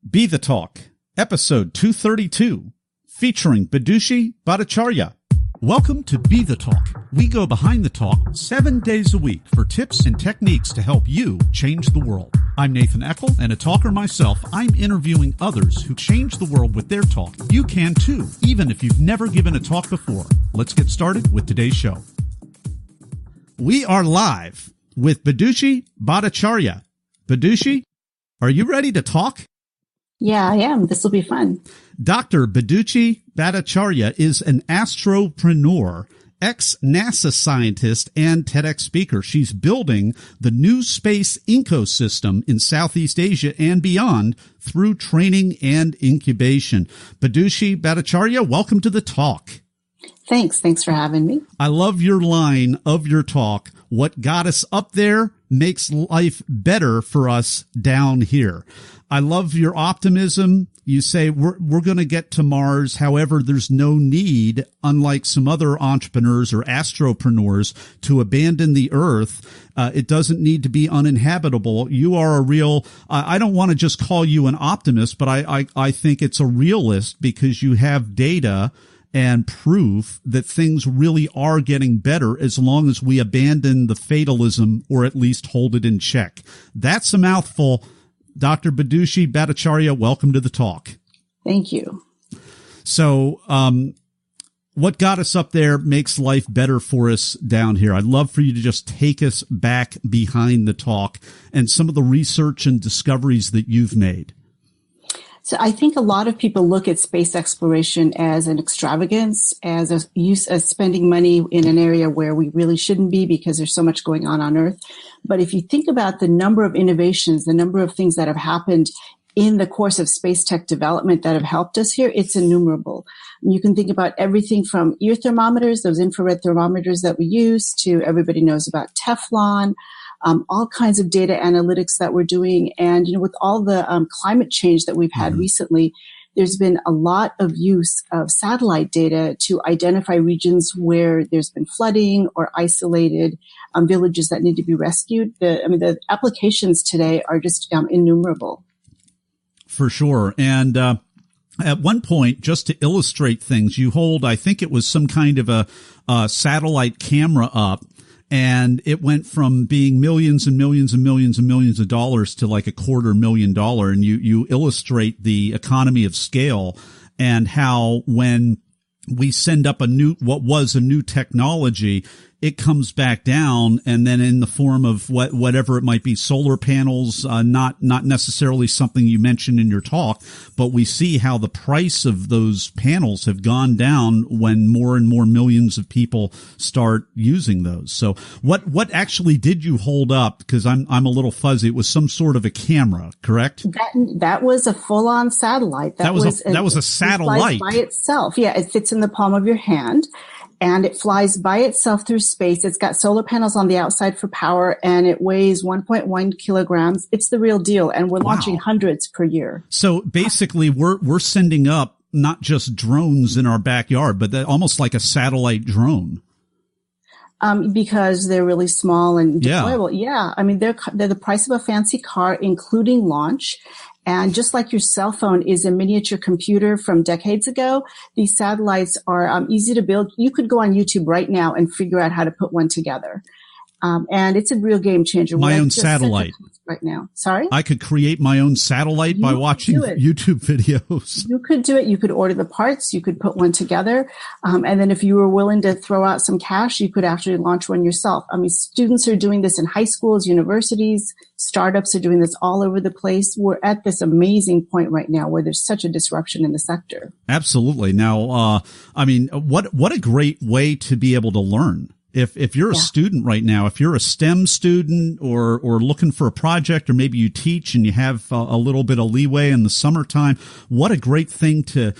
BeTheTalk, episode 232, featuring Bidushi Bhattacharya. Welcome to BeTheTalk. We go behind the talk 7 days a week for tips and techniques to help you change the world. I'm Nathan Eckel, and a talker myself. I'm interviewing others who change the world with their talk. You can too, even if you've never given a talk before. Let's get started with today's show. We are live with Bidushi Bhattacharya. Bidushi, are you ready to talk? Yeah, I am. This will be fun. Dr. Bidushi Bhattacharya is an astropreneur, ex-NASA scientist, and TEDx speaker. She's building the new space ecosystem in Southeast Asia and beyond through training and incubation. Bidushi Bhattacharya, welcome to the talk. Thanks. Thanks for having me. I love your line of your talk. What got us up there makes life better for us down here. I love your optimism. You say we're going to get to Mars. However, there's no need, unlike some other entrepreneurs or astropreneurs, to abandon the Earth. It doesn't need to be uninhabitable. You are a real, I don't want to just call you an optimist, but I think it's a realist because you have data and proof that things really are getting better as long as we abandon the fatalism or at least hold it in check. That's a mouthful. Dr. Bidushi Bhattacharya, welcome to the talk. Thank you. So, what got us up there makes life better for us down here. I'd love for you to just take us back behind the talk and some of the research and discoveries that you've made. So I think a lot of people look at space exploration as an extravagance, as a use of spending money in an area where we really shouldn't be because there's so much going on Earth. But if you think about the number of innovations, the number of things that have happened in the course of space tech development that have helped us here, it's innumerable. You can think about everything from ear thermometers, those infrared thermometers that we use, to everybody knows about Teflon, all kinds of data analytics that we're doing. And, with all the climate change that we've had recently, there's been a lot of use of satellite data to identify regions where there's been flooding or isolated villages that need to be rescued. The applications today are just innumerable. For sure. And at one point, just to illustrate things, you hold, I think it was some kind of a satellite camera up, and it went from being millions and millions and millions and millions of dollars to like $250,000. And you illustrate the economy of scale and how when we send up what was a new technology, it comes back down, and then in the form of whatever it might be, solar panels, not necessarily something you mentioned in your talk, but we see how the price of those panels have gone down when more and more millions of people start using those. So what actually did you hold up? Because I'm a little fuzzy. It was some sort of a camera, correct? That was a full-on satellite. That was a satellite it flies by itself. Yeah, it fits in the palm of your hand. And it flies by itself through space. It's got solar panels on the outside for power, and it weighs 1.1 kilograms. It's the real deal. And we're launching hundreds per year. So basically, we're sending up not just drones in our backyard, but almost like a satellite drone. Because they're really small and deployable. Yeah. I mean, they're the price of a fancy car, including launch. And just like your cell phone is a miniature computer from decades ago, these satellites are easy to build. You could go on YouTube right now and figure out how to put one together. And it's a real game changer. My own satellite. Right now. Sorry? I could create my own satellite by watching YouTube videos. You could do it. You could order the parts. You could put one together. And then if you were willing to throw out some cash, you could actually launch one yourself. I mean, students are doing this in high schools, universities, startups are doing this all over the place. We're at this amazing point right now where there's such a disruption in the sector. Absolutely. Now, what a great way to be able to learn. If you're a student right now, if you're a STEM student or looking for a project, or maybe you teach and you have a little bit of leeway in the summertime, what a great thing to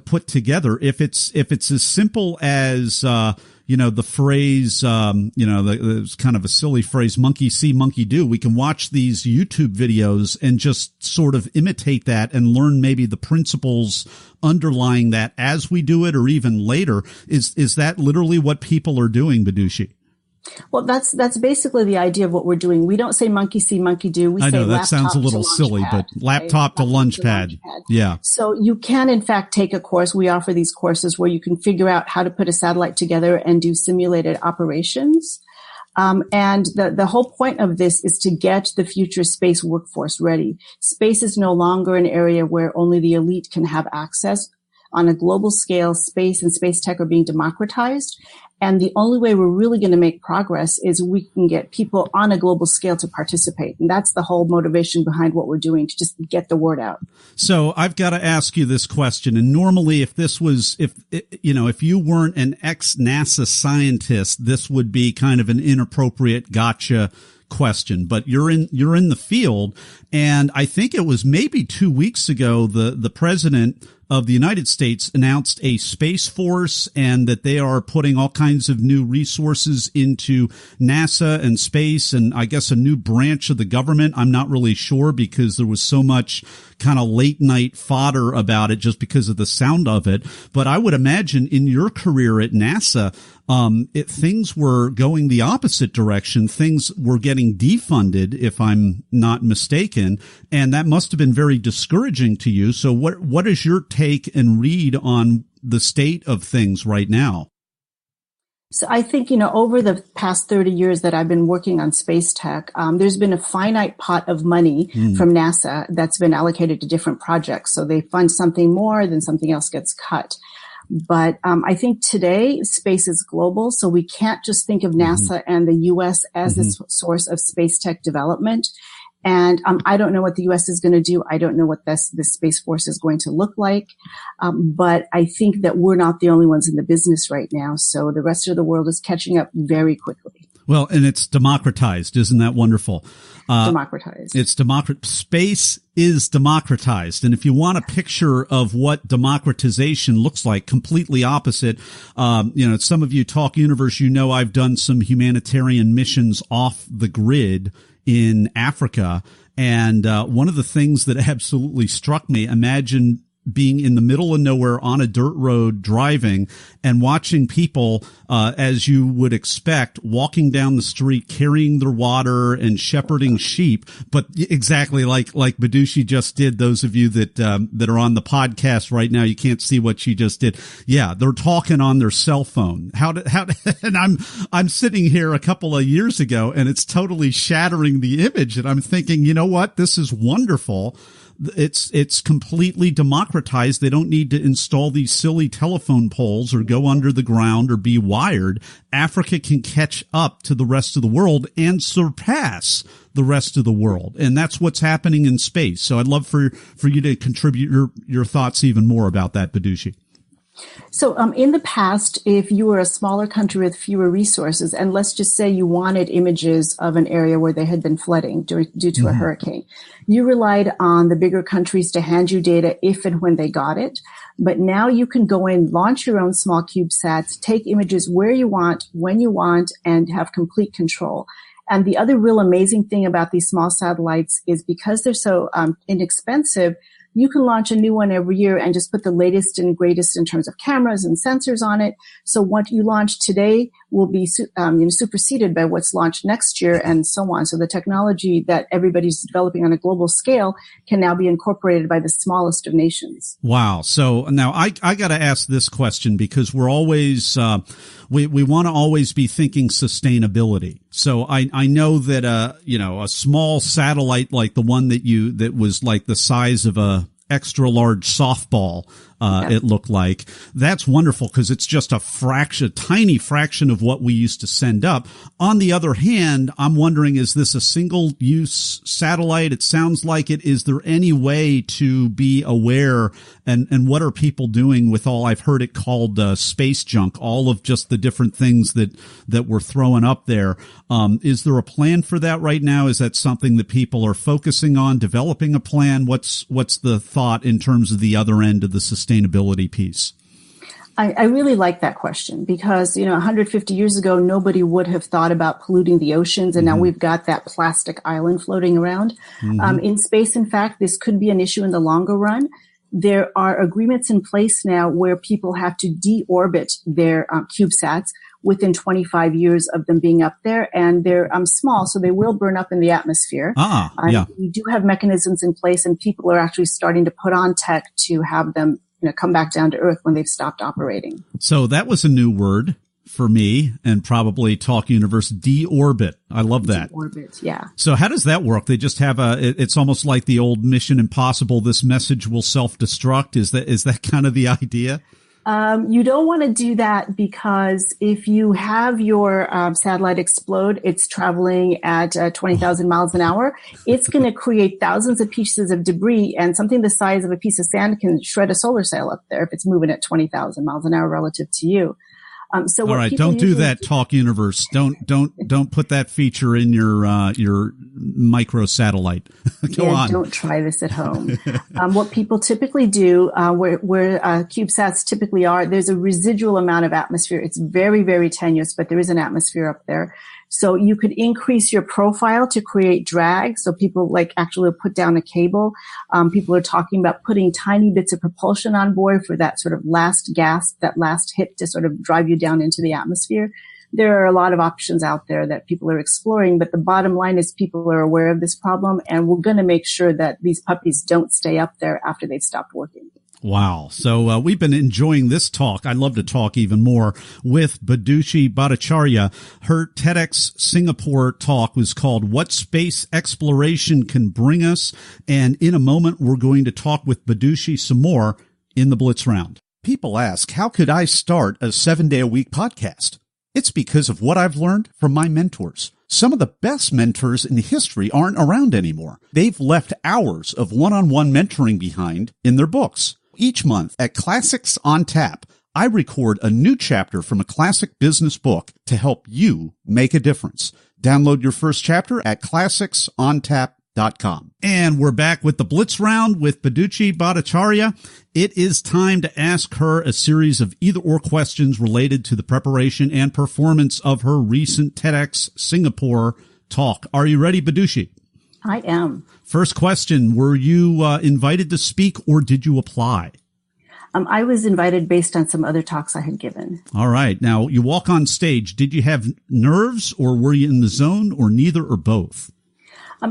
put together. If it's as simple as, the phrase, it's kind of a silly phrase, monkey see, monkey do. We can watch these YouTube videos and just sort of imitate that and learn maybe the principles underlying that as we do it, or even later. Is that literally what people are doing, Bidushi? Well, that's basically the idea of what we're doing. We don't say monkey see, monkey do. We I say know that sounds a little laptop to silly, launch but pad, laptop to launch pad. Yeah. So you can, in fact, take a course. We offer these courses where you can figure out how to put a satellite together and do simulated operations. And the whole point of this is to get the future space workforce ready. Space is no longer an area where only the elite can have access. On a global scale, space and space tech are being democratized. And the only way we're really going to make progress is we can get people on a global scale to participate. And that's the whole motivation behind what we're doing, to just get the word out. So I've got to ask you this question. And normally if you weren't an ex-NASA scientist, this would be kind of an inappropriate gotcha question, but you're in the field. And I think it was maybe 2 weeks ago, the president of the United States announced a space force, and that they are putting all kinds of new resources into NASA and space, and I guess a new branch of the government. I'm not really sure, because there was so much kind of late night fodder about it just because of the sound of it. But I would imagine in your career at NASA, things were going the opposite direction. Things were getting defunded, if I'm not mistaken, and that must have been very discouraging to you. So what is your take and read on the state of things right now? So I think, over the past 30 years that I've been working on space tech, there's been a finite pot of money from NASA that's been allocated to different projects. So they fund something more, then something else gets cut. But I think today space is global, so we can't just think of NASA and the U.S. as the source of space tech development. And I don't know what the U.S. is going to do. I don't know what this Space Force is going to look like. But I think that we're not the only ones in the business right now. So the rest of the world is catching up very quickly. Well, and it's democratized. Isn't that wonderful? Democratized. Space is democratized. And if you want a picture of what democratization looks like, completely opposite. Some of you talk universe, I've done some humanitarian missions off the grid in Africa. And one of the things that absolutely struck me, imagine being in the middle of nowhere on a dirt road driving and watching people, as you would expect, walking down the street, carrying their water and shepherding sheep. But exactly like Bidushi just did. Those of you that are on the podcast right now, you can't see what she just did. Yeah. They're talking on their cell phone. And I'm sitting here a couple of years ago, and it's totally shattering the image. And I'm thinking, you know what? This is wonderful. It's completely democratized. They don't need to install these silly telephone poles or go under the ground or be wired. Africa can catch up to the rest of the world and surpass the rest of the world. And that's what's happening in space. So I'd love for you to contribute your thoughts even more about that, Bidushi. So in the past, if you were a smaller country with fewer resources, and let's just say you wanted images of an area where there had been flooding due to a hurricane, you relied on the bigger countries to hand you data if and when they got it. But now you can go in, launch your own small CubeSats, take images where you want, when you want, and have complete control. And the other real amazing thing about these small satellites is because they're so inexpensive, you can launch a new one every year and just put the latest and greatest in terms of cameras and sensors on it. So what you launch today will be superseded by what's launched next year, and so on. So the technology that everybody's developing on a global scale can now be incorporated by the smallest of nations. Wow. So now I got to ask this question, because we're always we want to always be thinking sustainability. So I know that a small satellite like the one that was like the size of a extra large softball, it looked like. That's wonderful, because it's just a tiny fraction of what we used to send up. On the other hand, I'm wondering, is this a single use satellite? It sounds like it. Is there any way to be aware, and what are people doing with all, I've heard it called space junk, all of just the different things that we're throwing up there? Is there a plan for that right now? Is that something that people are focusing on, developing a plan? What's the thought in terms of the other end of the sustainability piece? I really like that question, because, 150 years ago, nobody would have thought about polluting the oceans. And now we've got that plastic island floating around. In space, in fact, this could be an issue in the longer run. There are agreements in place now where people have to deorbit their CubeSats, within 25 years of them being up there. And they're small, so they will burn up in the atmosphere. Yeah. We do have mechanisms in place, and people are actually starting to put on tech to have them come back down to Earth when they've stopped operating. So that was a new word for me and probably Talk Universe, deorbit. I love that. Deorbit, yeah. So how does that work? They just have it's almost like the old Mission Impossible, this message will self-destruct. Is that kind of the idea? You don't want to do that, because if you have your satellite explode, it's traveling at 20,000 miles an hour. It's going to create thousands of pieces of debris, and something the size of a piece of sand can shred a solar sail up there if it's moving at 20,000 miles an hour relative to you. All right, don't do that, Talk Universe. Don't put that feature in your micro satellite. Go on. Don't try this at home. What people typically do, where CubeSats typically are, there's a residual amount of atmosphere. It's very, very tenuous, but there is an atmosphere up there. So you could increase your profile to create drag. So people actually put down a cable. People are talking about putting tiny bits of propulsion on board for that sort of last gasp, that last hit to sort of drive you down into the atmosphere. There are a lot of options out there that people are exploring, but the bottom line is people are aware of this problem, and we're going to make sure that these puppies don't stay up there after they've stopped working. Wow. So we've been enjoying this talk. I'd love to talk even more with Bidushi Bhattacharya. Her TEDx Singapore talk was called What Space Exploration Can Bring Us. And in a moment, we're going to talk with Bidushi some more in the Blitz Round. People ask, how could I start a 7-day-a-week podcast? It's because of what I've learned from my mentors. Some of the best mentors in history aren't around anymore. They've left hours of one-on-one mentoring behind in their books. Each month at Classics on Tap, I record a new chapter from a classic business book to help you make a difference. Download your first chapter at classicsontap.com. And we're back with the Blitz Round with Bidushi Bhattacharya. It is time to ask her a series of either-or questions related to the preparation and performance of her recent TEDx Singapore talk. Are you ready, Bidushi? I am. First question, were you invited to speak or did you apply? I was invited based on some other talks I had given. All right. Now, you walk on stage. Did you have nerves or were you in the zone or neither or both?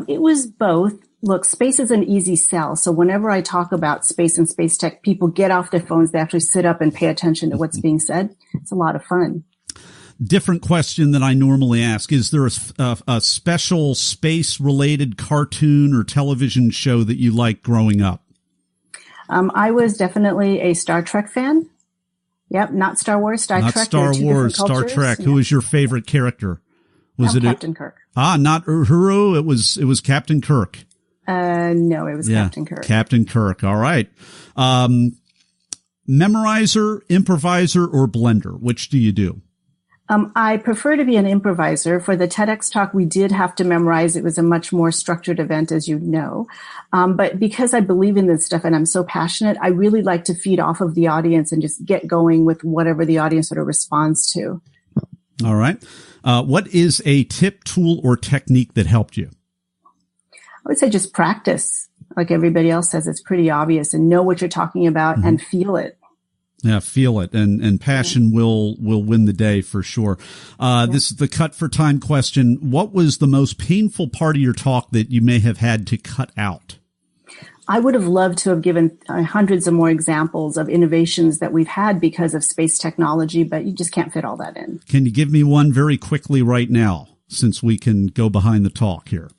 It was both. Look, space is an easy sell. So whenever I talk about space and space tech, people get off their phones. They actually sit up and pay attention to what's being said. It's a lot of fun. Different question than I normally ask. Is there a special space-related cartoon or television show that you liked growing up? I was definitely a Star Trek fan. Yep, not Star Wars, Star Trek. Not Star Wars, Star Trek. Who was your favorite character? Was it Captain Kirk? Not Uhuru. It was Captain Kirk. No, it was Captain Kirk. Captain Kirk. All right. Memorizer, improviser, or blender? Which do you do? I prefer to be an improviser. For the TEDx talk, we did have to memorize. It was a much more structured event, as you know. But because I believe in this stuff and I'm so passionate, I really like to feed off of the audience and just get going with whatever the audience sort of responds to. All right. What is a tip, tool, or technique that helped you? I would say just practice. Like everybody else says, it's pretty obvious, and know what you're talking about and feel it. Yeah, feel it. And passion will win the day for sure. This is the cut for time question. What was the most painful part of your talk that you may have had to cut out? I would have loved to have given hundreds of more examples of innovations that we've had because of space technology, but you just can't fit all that in. Can you give me one very quickly right now, since we can go behind the talk here?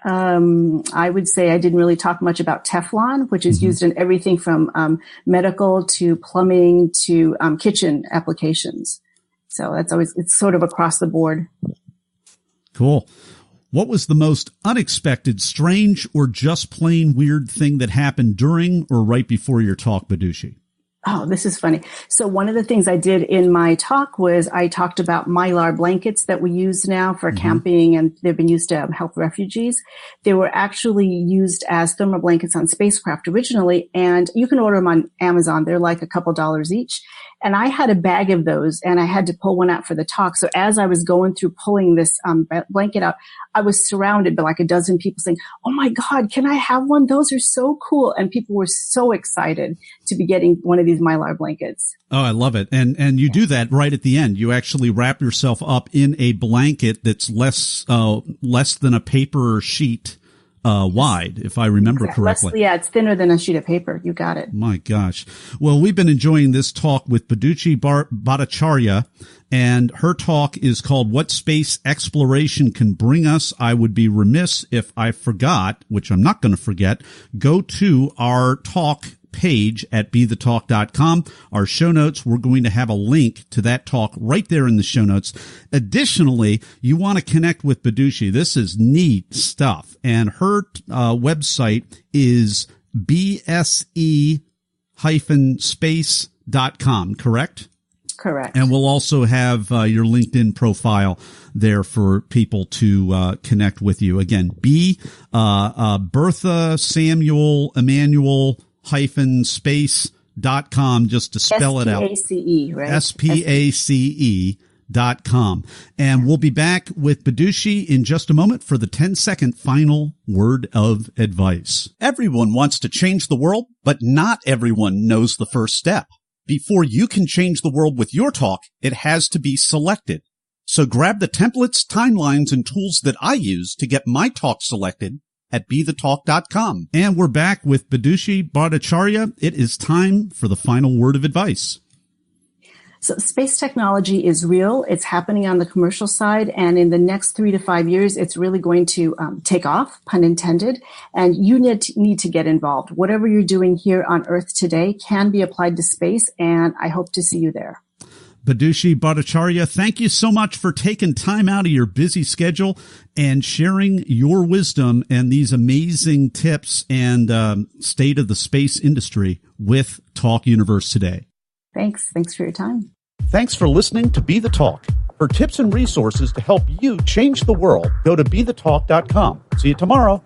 I would say I didn't really talk much about Teflon, which is used in everything from medical to plumbing to kitchen applications. So it's sort of across the board. Cool. What was the most unexpected, strange, or just plain weird thing that happened during or right before your talk, Bidushi? Oh, this is funny. So one of the things I did in my talk was I talked about Mylar blankets that we use now for camping, and they've been used to help refugees. They were actually used as thermal blankets on spacecraft originally, and you can order them on Amazon. They're like a couple dollars each. And I had a bag of those and I had to pull one out for the talk. So as I was going through pulling this blanket out, I was surrounded by like a dozen people saying, "Oh my God, can I have one? Those are so cool." And people were so excited to be getting one of these Mylar blankets. Oh, I love it. And you do that right at the end. You actually wrap yourself up in a blanket that's less than a paper sheet wide, if I remember correctly. Yeah, it's thinner than a sheet of paper. You got it. My gosh. Well, we've been enjoying this talk with Bidushi Bhattacharya, and her talk is called What Space Exploration Can Bring Us. I would be remiss if I forgot, which I'm not going to forget, go to our talk page at BeTheTalk.com. Our show notes, we're going to have a link to that talk right there in the show notes. Additionally, you want to connect with Bidushi. This is neat stuff. And her website is bse-space.com, correct? Correct. And we'll also have your LinkedIn profile there for people to connect with you. Again, Bertha Samuel Emmanuel -space.com, just to spell it out. SPACE, right? SPACE.com. And we'll be back with Bidushi in just a moment for the 10-second final word of advice. Everyone wants to change the world, but not everyone knows the first step. Before you can change the world with your talk, it has to be selected. So grab the templates, timelines, and tools that I use to get my talk selected at BeTheTalk.com. And we're back with Bidushi Bhattacharya. It is time for the final word of advice. So space technology is real. It's happening on the commercial side. And in the next 3 to 5 years, it's really going to take off, pun intended. And you need to get involved. Whatever you're doing here on Earth today can be applied to space. And I hope to see you there. Bidushi Bhattacharya, thank you so much for taking time out of your busy schedule and sharing your wisdom and these amazing tips and state of the space industry with Talk Universe today. Thanks. Thanks for your time. Thanks for listening to Be The Talk. For tips and resources to help you change the world, go to BeTheTalk.com. See you tomorrow.